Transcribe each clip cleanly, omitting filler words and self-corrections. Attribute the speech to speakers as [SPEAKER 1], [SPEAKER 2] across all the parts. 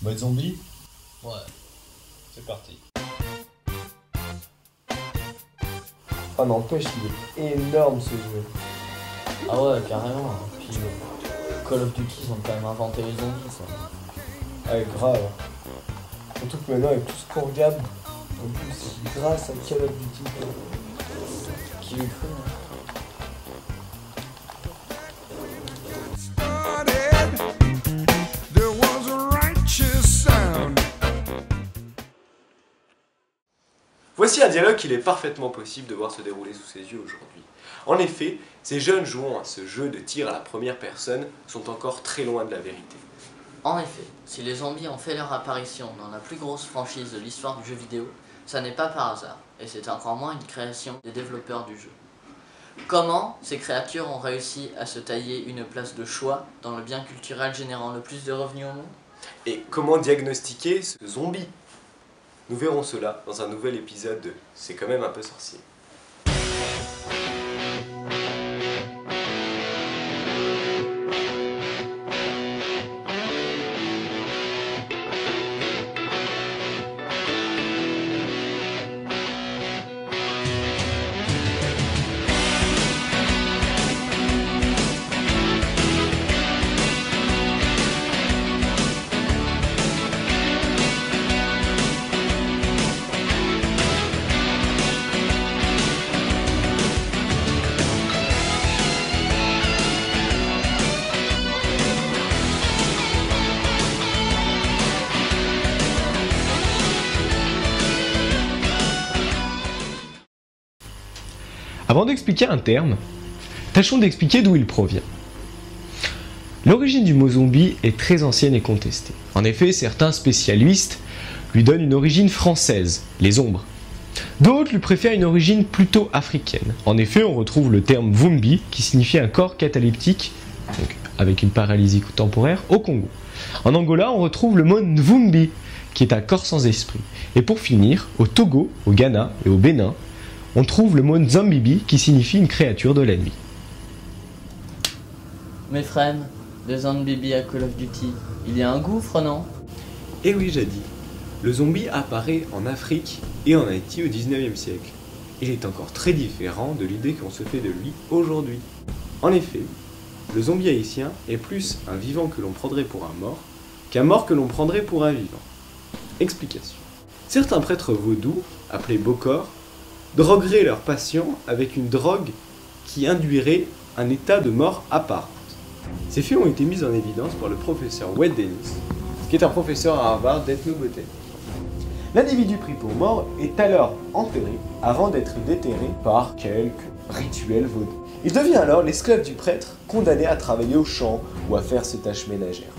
[SPEAKER 1] Mode zombie?
[SPEAKER 2] Ouais.
[SPEAKER 1] C'est parti.
[SPEAKER 3] Ah n'empêche, il est énorme ce jeu.
[SPEAKER 2] Ah ouais, carrément. Puis Call of Duty, ils ont quand même inventé les zombies, ça.
[SPEAKER 3] Ah, grave. Surtout que maintenant, avec tout ce qu'on regarde, en plus, grâce à Call of Duty.
[SPEAKER 2] Qui l'eût cru, hein.
[SPEAKER 4] Voici un dialogue qu'il est parfaitement possible de voir se dérouler sous ses yeux aujourd'hui. En effet, ces jeunes jouant à ce jeu de tir à la première personne sont encore très loin de la vérité.
[SPEAKER 2] En effet, si les zombies ont fait leur apparition dans la plus grosse franchise de l'histoire du jeu vidéo, ça n'est pas par hasard, et c'est encore moins une création des développeurs du jeu. Comment ces créatures ont réussi à se tailler une place de choix dans le bien culturel générant le plus de revenus au monde?
[SPEAKER 4] Et comment diagnostiquer ce zombie? Nous verrons cela dans un nouvel épisode de C'est quand même un peu sorcier.
[SPEAKER 5] Avant d'expliquer un terme, tâchons d'expliquer d'où il provient. L'origine du mot zombie est très ancienne et contestée. En effet, certains spécialistes lui donnent une origine française, les ombres. D'autres lui préfèrent une origine plutôt africaine. En effet, on retrouve le terme Vumbi, qui signifie un corps cataleptique, donc avec une paralysie temporaire, au Congo. En Angola, on retrouve le mot Nvumbi, qui est un corps sans esprit. Et pour finir, au Togo, au Ghana et au Bénin, on trouve le mot Nzambibi qui signifie une créature de la nuit.
[SPEAKER 2] Mes frères, de Zombibi à Call of Duty, il y a un gouffre, non?
[SPEAKER 4] Et oui, Jadi, le zombie apparaît en Afrique et en Haïti au 19e siècle. Il est encore très différent de l'idée qu'on se fait de lui aujourd'hui. En effet, le zombie haïtien est plus un vivant que l'on prendrait pour un mort qu'un mort que l'on prendrait pour un vivant. Explication. Certains prêtres vaudous, appelés Bokor, drogueraient leurs patients avec une drogue qui induirait un état de mort apparente. Ces faits ont été mis en évidence par le professeur Wade Dennis, qui est un professeur à Harvard d'ethnobotaniste. L'individu pris pour mort est alors enterré avant d'être déterré par quelques rituels vaudous. Il devient alors l'esclave du prêtre, condamné à travailler au champ ou à faire ses tâches ménagères.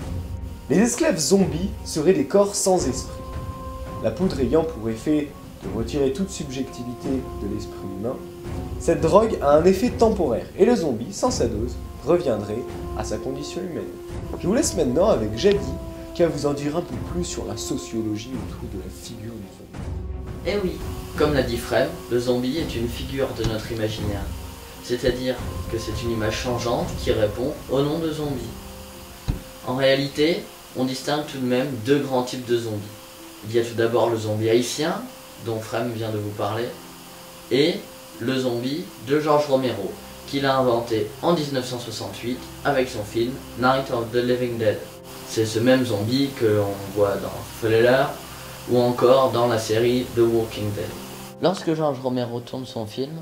[SPEAKER 4] Les esclaves zombies seraient des corps sans esprit, la poudre ayant pour effet de retirer toute subjectivité de l'esprit humain. Cette drogue a un effet temporaire et le zombie, sans sa dose, reviendrait à sa condition humaine. Je vous laisse maintenant avec Jadi qui va vous en dire un peu plus sur la sociologie autour de la figure du zombie.
[SPEAKER 2] Eh oui, comme l'a dit Frem, le zombie est une figure de notre imaginaire. C'est-à-dire que c'est une image changeante qui répond au nom de zombie. En réalité, on distingue tout de même deux grands types de zombies. Il y a tout d'abord le zombie haïtien, dont Frem vient de vous parler, et le zombie de George Romero, qu'il a inventé en 1968 avec son film Night of the Living Dead. C'est ce même zombie que l'on voit dans Thriller ou encore dans la série The Walking Dead. Lorsque George Romero tourne son film,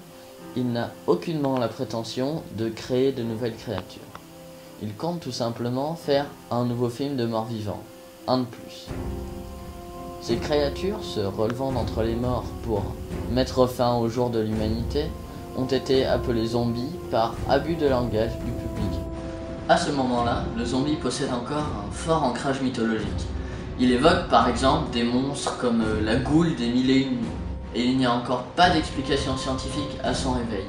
[SPEAKER 2] il n'a aucunement la prétention de créer de nouvelles créatures. Il compte tout simplement faire un nouveau film de mort-vivant, un de plus. Ces créatures, se relevant d'entre les morts pour mettre fin au jour de l'humanité, ont été appelés zombies par abus de langage du public. À ce moment-là, le zombie possède encore un fort ancrage mythologique. Il évoque par exemple des monstres comme la goule des mille et une nuits, et il n'y a encore pas d'explication scientifique à son réveil,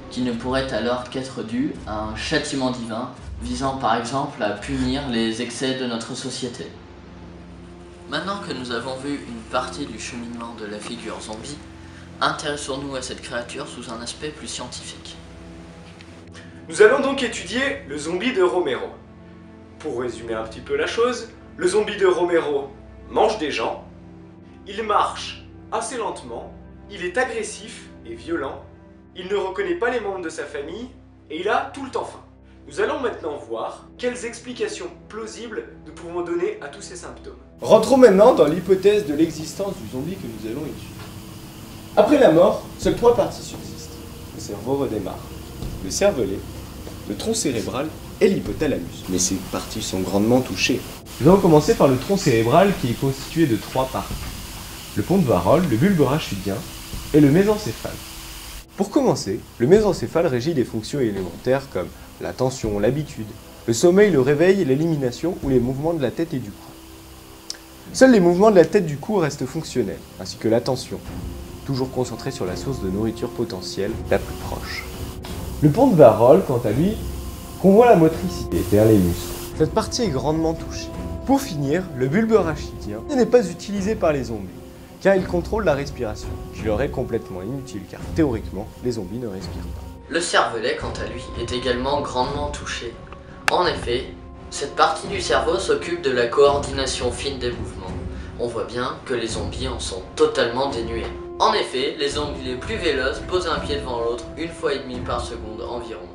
[SPEAKER 2] qui ne pourrait alors qu'être dû à un châtiment divin visant par exemple à punir les excès de notre société. Maintenant que nous avons vu une partie du cheminement de la figure zombie, intéressons-nous à cette créature sous un aspect plus scientifique.
[SPEAKER 4] Nous allons donc étudier le zombie de Romero. Pour résumer un petit peu la chose, Le zombie de Romero mange des gens, il marche assez lentement, il est agressif et violent, il ne reconnaît pas les membres de sa famille et il a tout le temps faim. Nous allons maintenant voir quelles explications plausibles nous pouvons donner à tous ces symptômes. Rentrons maintenant dans l'hypothèse de l'existence du zombie que nous allons étudier. Après la mort, seules 3 parties subsistent. Le cerveau redémarre, le cervelet, le tronc cérébral et l'hypothalamus. Mais ces parties sont grandement touchées.
[SPEAKER 5] Nous allons commencer par le tronc cérébral qui est constitué de 3 parties. Le pont de Varol, le bulbe rachidien et le mésencéphale.
[SPEAKER 4] Pour commencer, le mésencéphale régit des fonctions élémentaires comme l'attention, l'habitude, le sommeil, le réveil, l'élimination ou les mouvements de la tête et du cou. Seuls les mouvements de la tête et du cou restent fonctionnels, ainsi que l'attention, toujours concentrée sur la source de nourriture potentielle la plus proche.
[SPEAKER 5] Le pont de Varol, quant à lui, convoie la motricité vers les muscles.
[SPEAKER 4] Cette partie est grandement touchée. Pour finir, le bulbe rachidien n'est pas utilisé par les zombies, car il contrôle la respiration, qui leur est complètement inutile, car théoriquement, les zombies ne respirent pas.
[SPEAKER 2] Le cervelet, quant à lui, est également grandement touché. En effet, cette partie du cerveau s'occupe de la coordination fine des mouvements. On voit bien que les zombies en sont totalement dénués. En effet, les zombies les plus véloces posent un pied devant l'autre 1,5 fois par seconde environ.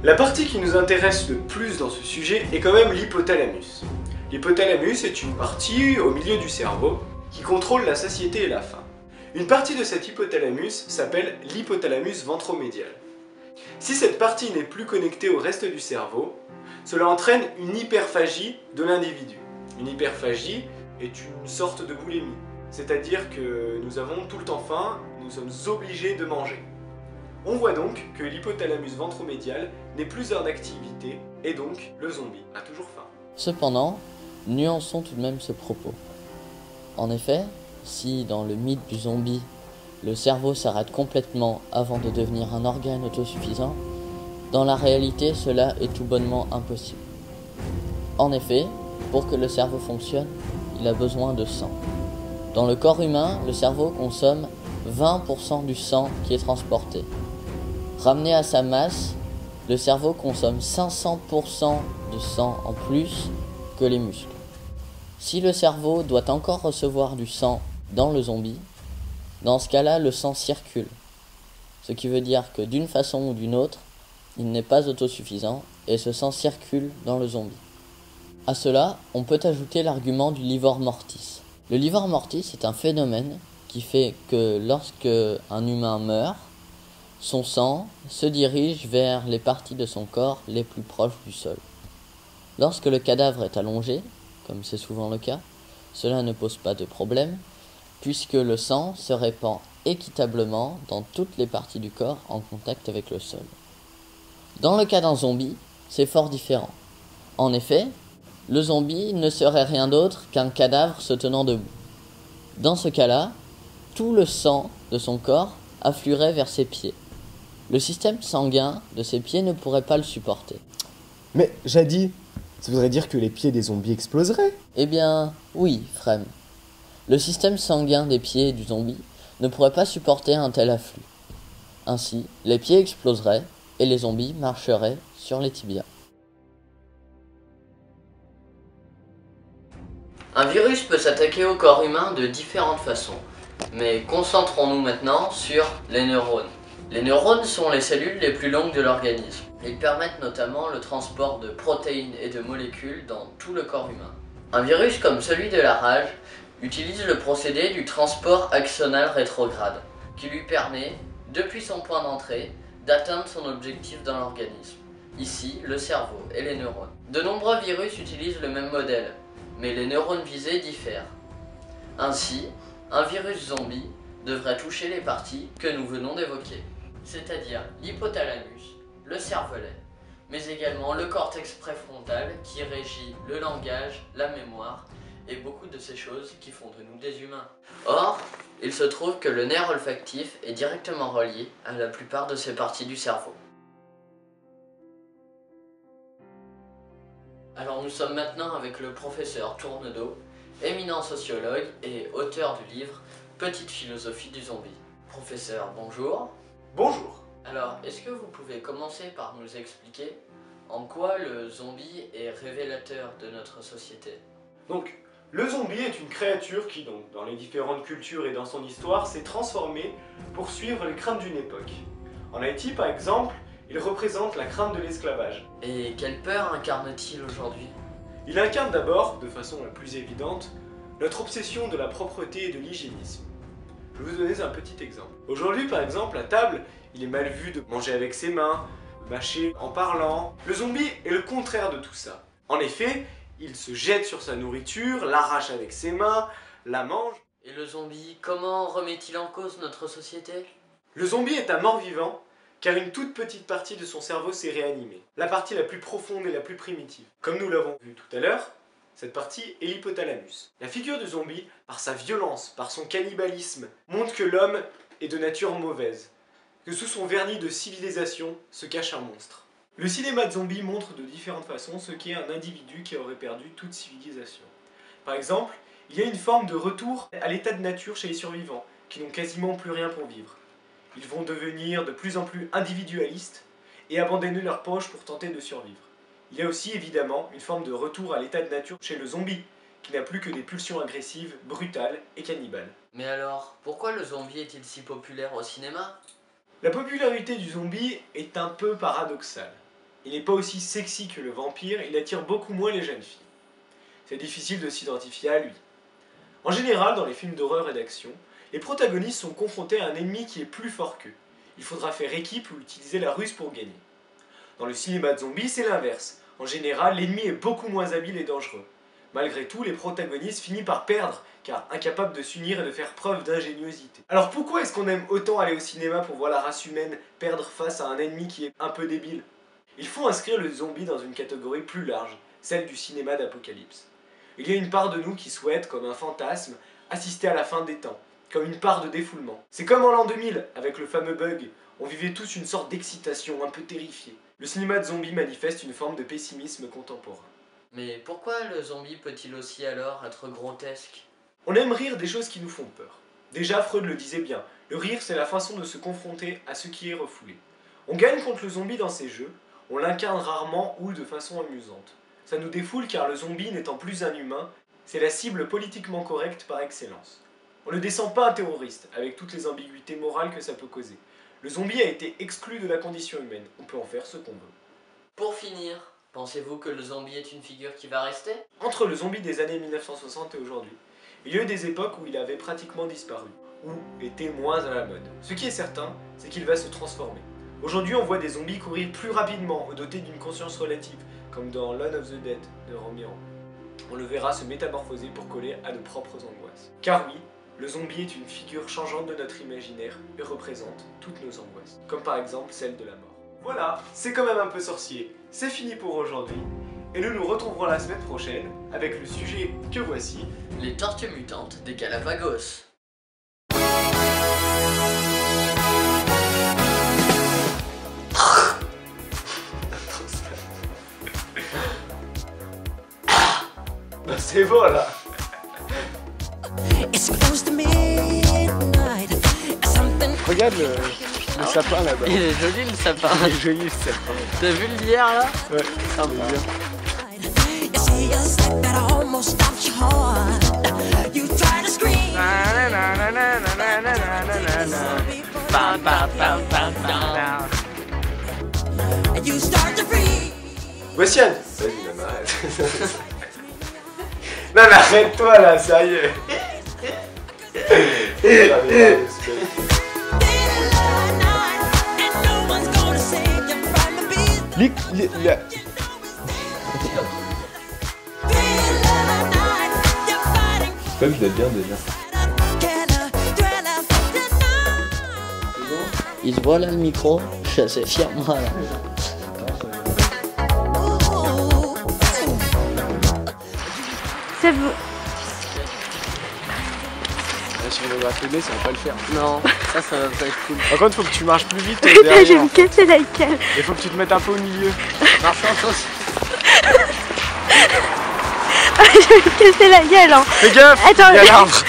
[SPEAKER 4] La partie qui nous intéresse le plus dans ce sujet est quand même l'hypothalamus. L'hypothalamus est une partie au milieu du cerveau qui contrôle la satiété et la faim. Une partie de cet hypothalamus s'appelle l'hypothalamus ventromédial. Si cette partie n'est plus connectée au reste du cerveau, cela entraîne une hyperphagie de l'individu. Une hyperphagie est une sorte de boulimie, c'est-à-dire que nous avons tout le temps faim, nous sommes obligés de manger. On voit donc que l'hypothalamus ventromédial n'est plus en activité et donc le zombie a toujours faim.
[SPEAKER 2] Cependant, nuançons tout de même ce propos. En effet, si dans le mythe du zombie, le cerveau s'arrête complètement avant de devenir un organe autosuffisant, dans la réalité cela est tout bonnement impossible. En effet, pour que le cerveau fonctionne, il a besoin de sang. Dans le corps humain, le cerveau consomme 20% du sang qui est transporté. Ramené à sa masse, le cerveau consomme 500% de sang en plus que les muscles. Si le cerveau doit encore recevoir du sang dans le zombie, dans ce cas-là, le sang circule. Ce qui veut dire que d'une façon ou d'une autre, il n'est pas autosuffisant et ce sang circule dans le zombie. À cela, on peut ajouter l'argument du livor mortis. Le livor mortis est un phénomène qui fait que lorsque un humain meurt, son sang se dirige vers les parties de son corps les plus proches du sol. Lorsque le cadavre est allongé, comme c'est souvent le cas, cela ne pose pas de problème, puisque le sang se répand équitablement dans toutes les parties du corps en contact avec le sol. Dans le cas d'un zombie, c'est fort différent. En effet, le zombie ne serait rien d'autre qu'un cadavre se tenant debout. Dans ce cas-là, tout le sang de son corps affluerait vers ses pieds. Le système sanguin de ses pieds ne pourrait pas le supporter.
[SPEAKER 4] Mais Jadi, ça voudrait dire que les pieds des zombies exploseraient?
[SPEAKER 2] Eh bien, oui, Frem. Le système sanguin des pieds du zombie ne pourrait pas supporter un tel afflux. Ainsi, les pieds exploseraient et les zombies marcheraient sur les tibias. Un virus peut s'attaquer au corps humain de différentes façons, mais concentrons-nous maintenant sur les neurones. Les neurones sont les cellules les plus longues de l'organisme. Ils permettent notamment le transport de protéines et de molécules dans tout le corps humain. Un virus comme celui de la rage utilise le procédé du transport axonal rétrograde, qui lui permet, depuis son point d'entrée, d'atteindre son objectif dans l'organisme. Ici, le cerveau et les neurones. De nombreux virus utilisent le même modèle, mais les neurones visés diffèrent. Ainsi, un virus zombie devrait toucher les parties que nous venons d'évoquer, c'est-à-dire l'hypothalamus, le cervelet, mais également le cortex préfrontal qui régit le langage, la mémoire et beaucoup de ces choses qui font de nous des humains. Or, il se trouve que le nerf olfactif est directement relié à la plupart de ces parties du cerveau. Alors nous sommes maintenant avec le professeur Tournedos, éminent sociologue et auteur du livre Petite philosophie du zombie. Professeur, bonjour.
[SPEAKER 4] Bonjour.
[SPEAKER 2] Alors, est-ce que vous pouvez commencer par nous expliquer En quoi le zombie est révélateur de notre société?
[SPEAKER 4] Donc, le zombie est une créature qui, donc, dans les différentes cultures et dans son histoire, s'est transformée pour suivre les craintes d'une époque. En Haïti, par exemple, il représente la crainte de l'esclavage.
[SPEAKER 2] Et quelle peur incarne-t-il aujourd'hui?
[SPEAKER 4] Il incarne d'abord, de façon la plus évidente, notre obsession de la propreté et de l'hygiénisme. Je vais vous donner un petit exemple. Aujourd'hui, par exemple, à table, il est mal vu de manger avec ses mains, mâcher en parlant. Le zombie est le contraire de tout ça. En effet, il se jette sur sa nourriture, l'arrache avec ses mains, la mange.
[SPEAKER 2] Et le zombie, comment remet-il en cause notre société?
[SPEAKER 4] Le zombie est un mort-vivant, car une toute petite partie de son cerveau s'est réanimée. La partie la plus profonde et la plus primitive. Comme nous l'avons vu tout à l'heure, cette partie est l'hypothalamus. La figure du zombie, par sa violence, par son cannibalisme, montre que l'homme est de nature mauvaise, que sous son vernis de civilisation se cache un monstre. Le cinéma de zombies montre de différentes façons ce qu'est un individu qui aurait perdu toute civilisation. Par exemple, il y a une forme de retour à l'état de nature chez les survivants, qui n'ont quasiment plus rien pour vivre. Ils vont devenir de plus en plus individualistes et abandonner leurs poches pour tenter de survivre. Il y a aussi évidemment une forme de retour à l'état de nature chez le zombie, qui n'a plus que des pulsions agressives, brutales et cannibales.
[SPEAKER 2] Mais alors, pourquoi le zombie est-il si populaire au cinéma?
[SPEAKER 4] La popularité du zombie est un peu paradoxale. Il n'est pas aussi sexy que le vampire, il attire beaucoup moins les jeunes filles. C'est difficile de s'identifier à lui. En général, dans les films d'horreur et d'action, les protagonistes sont confrontés à un ennemi qui est plus fort qu'eux. Il faudra faire équipe ou utiliser la ruse pour gagner. Dans le cinéma de zombies, c'est l'inverse. En général, l'ennemi est beaucoup moins habile et dangereux. Malgré tout, les protagonistes finissent par perdre, car incapables de s'unir et de faire preuve d'ingéniosité. Alors pourquoi est-ce qu'on aime autant aller au cinéma pour voir la race humaine perdre face à un ennemi qui est un peu débile? Il faut inscrire le zombie dans une catégorie plus large, celle du cinéma d'apocalypse. Il y a une part de nous qui souhaite, comme un fantasme, assister à la fin des temps, comme une part de défoulement. C'est comme en l'an 2000, avec le fameux bug, on vivait tous une sorte d'excitation, un peu terrifiée. Le cinéma de zombies manifeste une forme de pessimisme contemporain.
[SPEAKER 2] Mais pourquoi le zombie peut-il aussi alors être grotesque?
[SPEAKER 4] On aime rire des choses qui nous font peur. Déjà, Freud le disait bien, le rire c'est la façon de se confronter à ce qui est refoulé. On gagne contre le zombie dans ces jeux, on l'incarne rarement ou de façon amusante. Ça nous défoule car le zombie n'étant plus un humain, c'est la cible politiquement correcte par excellence. On ne descend pas un terroriste, avec toutes les ambiguïtés morales que ça peut causer. Le zombie a été exclu de la condition humaine, on peut en faire ce qu'on veut.
[SPEAKER 2] Pour finir, pensez-vous que le zombie est une figure qui va rester?
[SPEAKER 4] Entre le zombie des années 1960 et aujourd'hui, il y a eu des époques où il avait pratiquement disparu, ou était moins à la mode. Ce qui est certain, c'est qu'il va se transformer. Aujourd'hui, on voit des zombies courir plus rapidement, dotés d'une conscience relative, comme dans Dawn of the Dead de Romero. On le verra se métamorphoser pour coller à de propres angoisses. Car oui, le zombie est une figure changeante de notre imaginaire et représente toutes nos angoisses, comme par exemple celle de la mort. Voilà, c'est quand même un peu sorcier, c'est fini pour aujourd'hui, et nous nous retrouverons la semaine prochaine avec le sujet que voici,
[SPEAKER 2] les tortues mutantes des Galapagos.
[SPEAKER 4] C'est bon là. Regarde le sapin là-bas.
[SPEAKER 2] Il est joli le sapin.
[SPEAKER 4] Il est joli le sapin.
[SPEAKER 2] T'as vu le lierre là?
[SPEAKER 4] Ouais,
[SPEAKER 2] ça va bien.
[SPEAKER 4] Voici Anne. Vas-y, non, arrête. Non mais arrête-toi là, sérieux. Comme je l'aime bien déjà.
[SPEAKER 2] Il se voit là le micro, je suis assez fier moi là.
[SPEAKER 1] C'est vous.
[SPEAKER 3] Si on va filmer, ça va pas le faire.
[SPEAKER 2] Non, ça va pas être cool.
[SPEAKER 3] Par contre, faut que tu marches plus vite.
[SPEAKER 1] Putain, je vais me casser la gueule.
[SPEAKER 3] Il faut que tu te mettes un peu au milieu.
[SPEAKER 2] Marche aussi.
[SPEAKER 1] Je vais me casser la gueule. Hein.
[SPEAKER 3] Fais gaffe,
[SPEAKER 1] attends,
[SPEAKER 3] il y a l'arbre.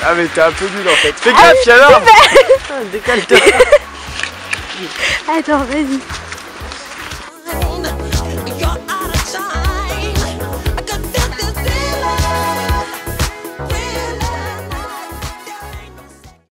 [SPEAKER 3] Ah mais t'es un peu nul en fait. Fais gaffe, il y a l'arbre.
[SPEAKER 2] Décale-toi.
[SPEAKER 1] Attends, vas-y.